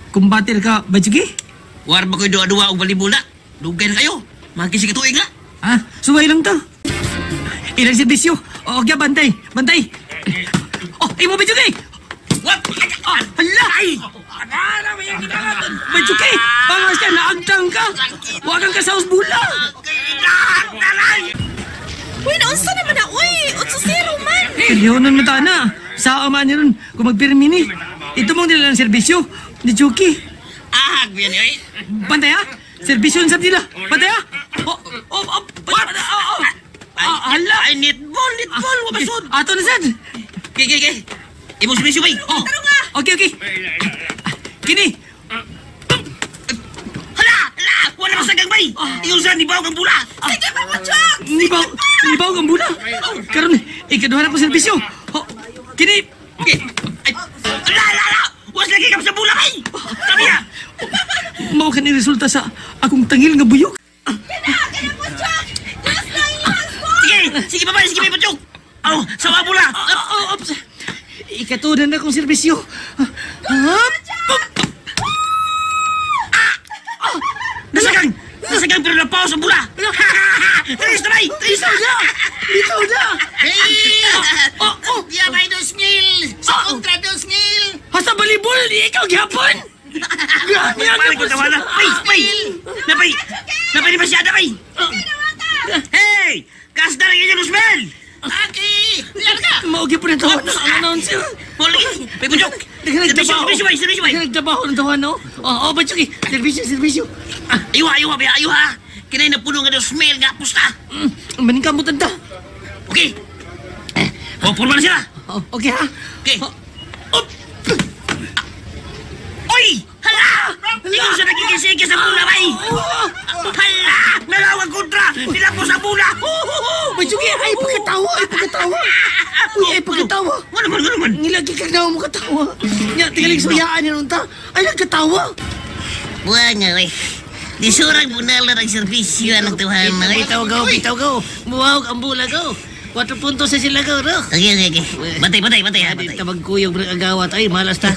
Kumbatir ka, Bajugi? War ba ko'y dua-dua o volleyball na? Lugay na kayo. Magkisi katuig na. Suway lang to. Ilang serbisyo. O, kaya bantay. Oh, imo Bajugi! What? Hala! Bajugi! Pangas ka, naagtang ka! Huwag kang kasaos bula! Uy, naunsa naman na, uy! 8-0 man! Kalyaw ng matana. Sa ama niya ron, kung magpirmi ni. Ito mong nilang serbisyo ni Chucky. Biyan niyo eh. Bantay ha? Serbisyo sa nila. Bantay ha? Hala! Ay, netball! Wabasod! Ato na sad. Okay. Imong sumisyo bay. Taro nga! Okay. Kini. Hala! Wala masagang bay. Iusan, ibaw kang bula. Sige pa, Puchok! Nibaw kang bula. Karon, ikaduhan ako serbisyo. Kini. Hala! Was lagi ka sa bula bay. Sabi ya! Mau ka ni resulta sa akong tangil nga buyog. Sige, babay, Puchok. Oh, sawa bula. Ikatunan na kong serbisyo. Nasagang pero napaw sa bula. Talis na. Bitaw na. Diya may 2,000. Sa kontra 2,000. Hasta balibol, di ikaw gihapon. Gani ang Balik ko tawa na. Napay ni masyada, bay. Hey! Kasda lang yun, Luzmel! Aki! Diyan ka! Maugi po ng tawa na. Ang announcer. Poli! May Puchok! Servisyo, bay! Nagtrabaho ng tawa, no? Bachuki. Servisyo. Ayuha, ayuha! Kinay na puno nga Luzmel nga pusta! Maning kamutan ta. Okay! Purma na sila! Okay, ha? Okay! Oy! Hala! Ikaw sa nagkikisiki sa bula, bay! Hala! Nalawag kontra! Nilako sa bula! Bachuki, ay pagkatawa. Uy, ay pagkatawa. Ano naman? Nilagi ka na mo katawa. Nya, tigaling suyaan niya nung ta. Ay, nagkatawa. Buwan nga, wey. Di surang bunala ng servisyo ang tuhan na. Bitaw go. Muwag ang bula go. 4 puntos sa sila go, no? Okay. Batay. Di tabagkuyog ng agawat. Ay, malas ta.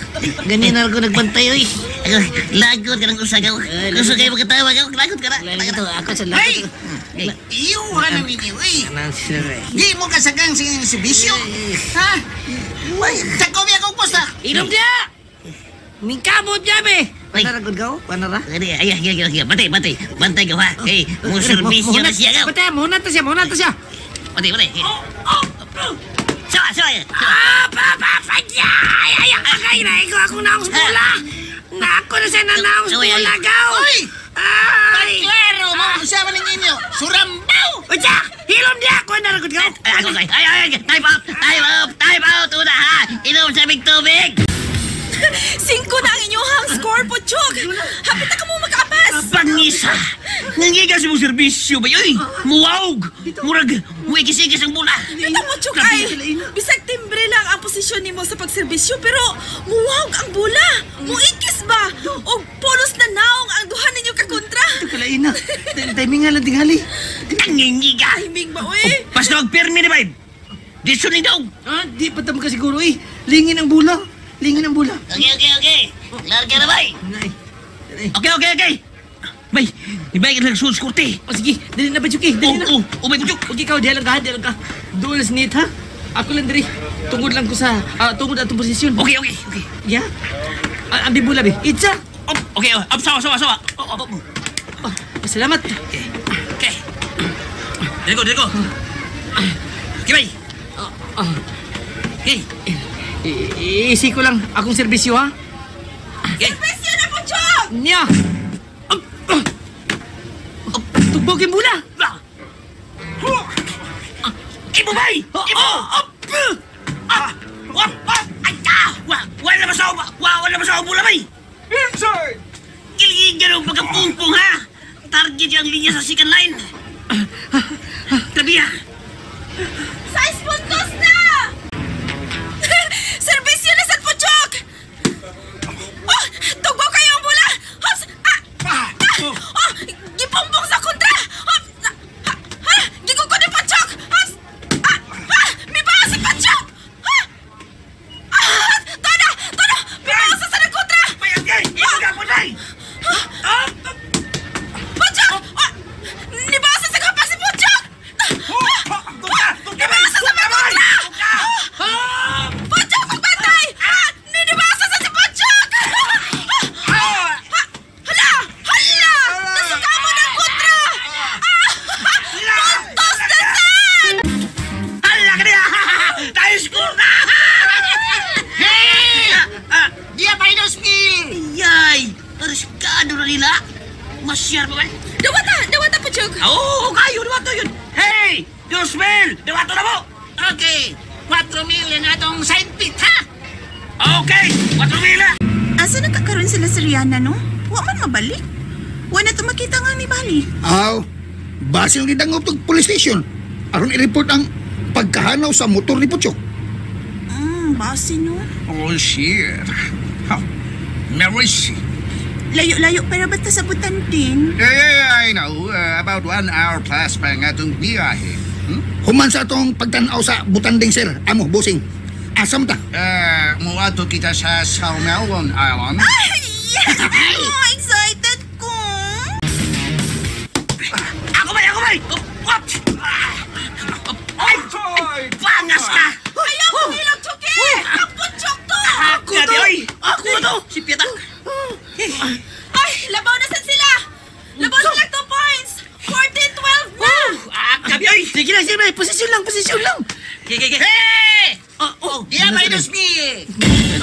Ganyan na ako nagbantay, oy. Lagot ka ng usagaw. Gusto kayo magkatawa ka, lagot ka na. Ito, ako sa Hey! lagot. Iyuhan na ninyo, eh. Announcer, eh. Di mo kasagang sa servisyo. Ha? Takobi akong posta. Inom dia! Mingkamot niya, be! Ay. Panaragod ka, panara? Ay, batay. Bantay ka, ha? Hey, mo servisyo na siya, gaw. Batay, muna ta siya. Batay. Sawa. Papapagya! Ay, akay ko ako na ang bola! Nako na siya na ang bola, gaw! Uy! Ay! Paklero mo usama ng inyo. Surambaw! Ucha! Hilom dia! Kuha na ragod ka! Ako kay. Ay, time out. Una, ha? Inom sa tubig. 5 na ang inyong score, Puchok! Hapit na ka mo mag-apas! Pangisa! Nangigas mo serbisyo ba yun? Muwag! Murag, muikis-ikis ang bula! Ito, Puchok, ay! Bisag timbre lang ang posisyon nimo sa pagserbisyo, pero muwag ang bula! Muikis ba? O polos na naong ang duha ninyo kakontra! Ito kalain na. Timing nga lang tingali. Nangingiga! Timing ba, uy? Basta magpirmi ni Babe! Dito ni daw! Di pa tamo ka siguro, eh. Lingin ang bula. Okay. Larga na, Bay! Okay. Bay, ibay ka lang sa skurti. Sige, dali na ba, Chuki? Dali na. May Puchok! Huwag ikaw, diyan lang ka. Doon na snit, ha? Ako lang dali. Tungod lang ko sa, tungod atong posisyon. Okay. Yeah? Ang bibula, be. Itza! Okay, sawa. Salamat. Okay. Dali ko. Okay, Bay! Okay. Isi ko lang akong serbisyo, ha? Okay. Serbisyo na, Puchok! Nya! Tugbog yung bula! Ibo, Bay! Ibo! Wala na masawa bula, Bay! Inside! Kiligan ang pagkapungpong, ha? Target yung linya sa second line. Tabi, ha? 6 puntos na! Serbisyo na sa Puchok! Tugbaw kayo ang bola! Gipumbong sa kontra! Gigugod ni Puchok! May bawa si Puchok! Todo! May bawa sa kontra! Ibo ka po, Day! Puchok! Nibasa sa kapag si Puchok! Nibasa sa kontra! Puchok, magbantay! Ninibasa sa si Puchok! Hala! Nasuka mo ng kontra! Puntos na san! Hala ka niya! Tayo score na! Diya may 2,000. Yay! Ariskado na nila! Masyar ba ba? Dawata, Puchok! Oo, kayo! Dawato yun! Hey! Dosmel! Dawato na mo! Okay. 4,000 na atong side pit, ha? Okay! 4,000! Asa nagkakaroon sila sa Rihanna, no? Wa man mabalik. Wa na makita nga ni Bali. Aw, basil ni dangop tog police station. Aron i-report ang pagkahanaw sa motor ni Puchok. Basi, no? Oh, shit. Mercy. layo-layo para ba ta sa Butantin? I know. About 1 hour plus pa nga itong biyahe. Human sa atong pagtanaw sa Butanding, sir. Amo, bossing. Asam ta. Muwato kita sa Salmon Island. Ay, yes! Oh, excited ko! Ako ba? What? Ay! Pangas ka! Ayaw ko nilang Chucky! Ang Puchok to! Ako to! Si Pieta. Ay, labaw na sad sila! Labaw sila 2 points! 14-12 na! Gabi, ay! Sige lang. Posisyon lang. Gigi. Hey! Diya ba inos mi?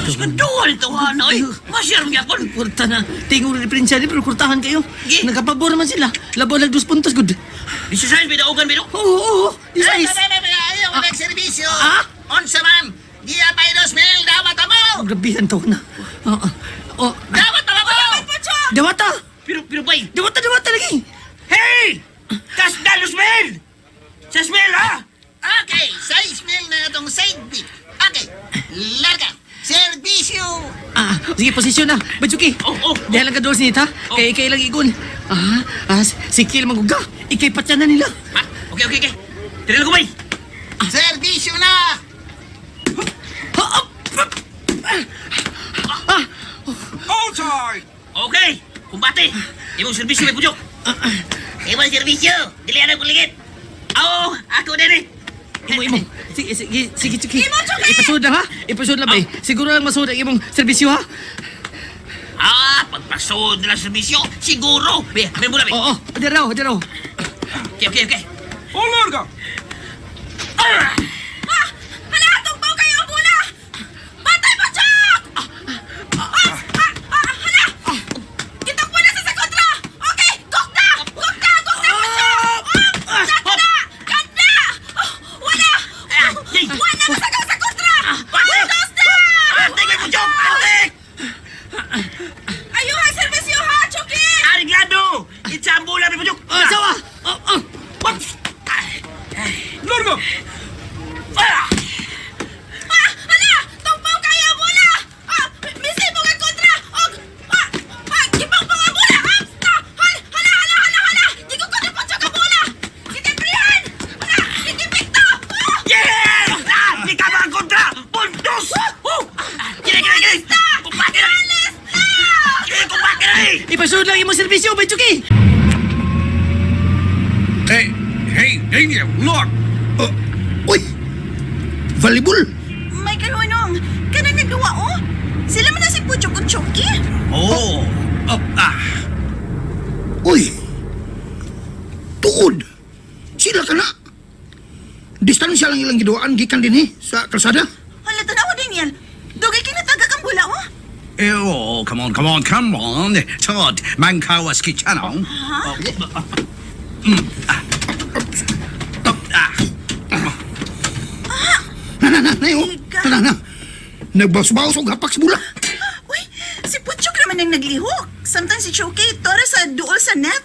Terus kedua ito, Hanoy. Masyarong yapon. Kurta na. Tingong referensya ni pero kurtahan kayo. Gi. Nagkapabor naman sila. Labaw lang 2 puntos, good. Isasayas, bidaugan, bido. Oo. Isayis. Ayaw nagserbisyo. Ah? Onsa man. Diya ba inos mil? Dapat mo. Grabihan to na. Dapat mo. Dawata. Pero bay. Dawata lagi. Hey! Tas dalos, men! Sas mil, ha? Okay, 6 mil na itong side beat. Okay, larga. Serbisyo. Sige, posisyon na. Bajuki. Dahil lang ka doon sinita. Kaya ikay lang igon. Si Kiel Maguga. Ikay patyan na nila. Okay. Tiril ko, bay. Serbisyo na. Outside! Okay, kumbate. Imong serbisyo, may pudyok. Imong serbisyo. Dilihan ang kuligit. Ako din eh. Imo. Sige, Chuki. Ipasud lang, ha? Ipasud lang, bay. Siguro lang masud ang imong serbisyo, ha? Pagpasod nila serbisyo, siguro. May mula, bay. Oo, daraw. Okay. Oh, larga! Hala, tugbaw kayo ang bula! Batay, Puchok! Hala! Gitakbo na sa kontra! Okay, gokta, Puchok! Ganda! Wala na sa kontra! Dos na! Antek, may pudyok! Antek! Ayuha, serbisyo ha, Chucky! Ariglado! Itsambula, may pudyok! Sawa! What? Larga! Hala! Tugbaw kayo ang bula! Misi mo ang kontra! Gipang mga bula! Hala! Di ko kontra Puchok ang bula! Gitemprihan! Gipikto! Yeah! Di ka mga kontra! Puntos! Gini! Kumpake na! Gini, kumpake na eh! Ipasud lang imong serbisyo, bay, Chuki. Hey, Daniel, look! Uy! Volleyball! May kanunong, kanang nagawa, oh. Sila man na si Puchok at Chucky. Uy! Tuod! Sila ka na! Distansya lang ilang giduaan, gikan din sa kalsada. Hala, tanawa, Daniel. Dugay kinatagak ang bula, oh. Come on. Todd, mangkawas kichano. Na. Nagbaus-baus og hapak sa bula. Uy, si Puchok naman ang naglihok. Samtang si Chucky, tora sa duol sa net.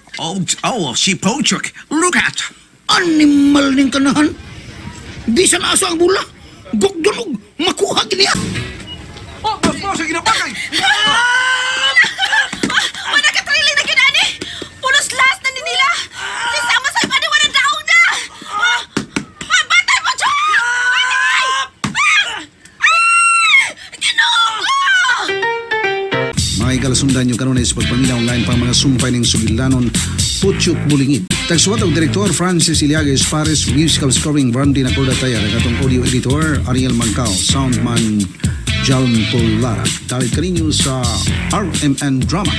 Si Puchok. Look at. Animal ning kanahan. Bisan aso ang bula. Gokdunog, makuha giniya. Mas sa ginapakay! Wala ka trailing na kinani! Punos last na nila! Isama sa'yo pa ni wala daog na! Batay, Puchok! Ginoo ko! May kalasundan nyo kanunay sa pagpaminaw online pa mga sumpay ng sugilanon Puchok Bulingid. Tagsuwat ang Direktor Francis Iliagues Pares, musical scoring Brandy Nacordataya, nagatong audio editor Ariel Mancao, soundman Jalm Polara. Dalit kaninyo sa RMN Drama.